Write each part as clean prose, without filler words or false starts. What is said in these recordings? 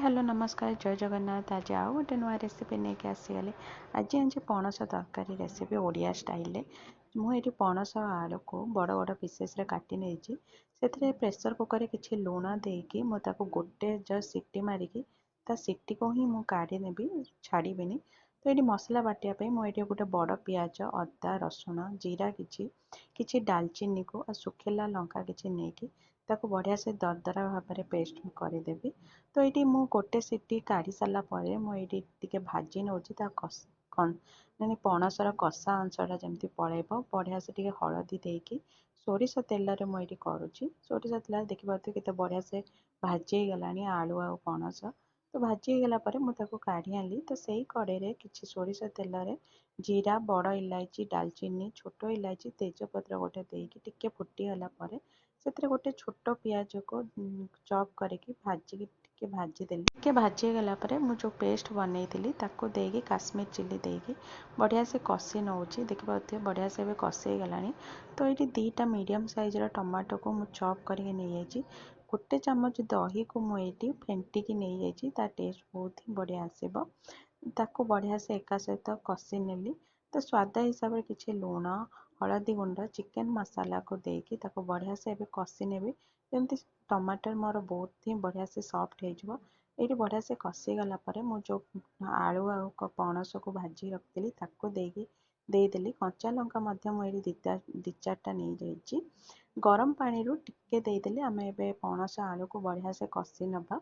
Hello नमस्कार जय जगन्नाथ। आज आउ गोटे नुआ रेसिपी नहीं कि आसीगली। आज पणस तरकारी रेसिपी ओडिया स्टाइल मुझे पणस आलू को बड़ बड़ पीसेस काटी नहीं से प्रेसर कुकर रे किसी लुण देकी मुझे गोटे जस्ट सीटी मारिकी सीटी को ही मुझे काढ़ी नेबी छाड़बी। तो ये मसला बाटियापी मुझे गोटे बड़ पिज अदा रसुण जीरा किसी डालचीनी को सुखिला लंका किसी नहीं ताको बढ़िया से दरदरा भाव में पेस्ट करदेवी। तो ये मु गोटे सीटी काढ़ी सारा मुझे भाजी नौ पणसर कषा अंशटा जमी पलैब बढ़िया से टे हलदी देकी सोरिष तेल मुझे करुच्ची। सोरिष तेल देखिए केते बढ़िया से भाजी गला आलू आ पणस। तो भाजी गला मुझे काढ़ी आनी। तो सही कड़े किसी सोरिष तेल जीरा बड़ इलायची डालचीनी छोट इलायची तेजपत्र गोटे देकी टिके फुटीगला से गोटे छोट पिज को चॉप करके भाजी गला जो पेस्ट बनई ताको देगी काश्मीर चिली देगी बढ़िया से कषी नौची। देखिए बढ़िया से कषी गला। तो ये दीटा मीडियम साइज टमाटो को मुझे चॉप करके नहीं जाइए। गोटे चामच दही को मुझे फेंटिकी नहीं जाइए टेस्ट बहुत ही बढ़िया आसब। ताको बढ़िया से एका सहित कषी नेली। तो स्वाद हिसाब से किसी लुण हलदी गुंड चिकेन मसाला को देकी ताको बढ़िया से कषी नेबी जमी टमाटर मोर बहुत ही बढ़िया से सॉफ्ट हो। ये बढ़िया से कषी गला मु जो आलू आ पणस को भाजी रखी ताको देदेली कंचा लंका मुझे दी चार्टा नहीं जाइए। गरम पानी रू टिके देदेली आम ए पणस आलू को बढ़िया से कषी नवा।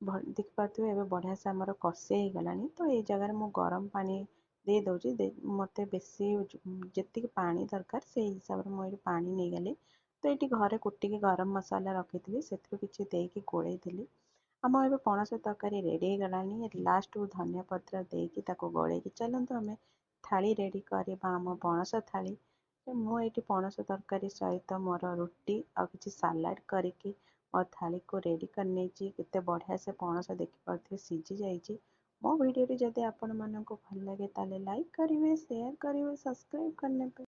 देखिए ए बढ़िया से आमर कषी हो गला। तो ये जगह मु गरम पानी दे दूसरी मत बेसी जी पानी दरकार से हिसाब से मुझे पानी नहीं गली। तो ये घरे कुटिकी गरम मसाला रखी से किसी देकी गोलैली आम ए पणस तरकारी रेडी हो गला। लास्ट को धनिया पत्र देकी गोले चलतु आम थाली रेडी करवा आम पणस थाली। मुझे पणस तरकारी सहित मोर रुटी आ कि सालाड करके मो थाली को रेडी करने केते बढ़िया से पणस देखिए सीझी जाइए। मो वीडियो जदि आपण मानक भल लगे ताले लाइक करेंगे शेयर करेंगे सब्सक्राइब करने पे।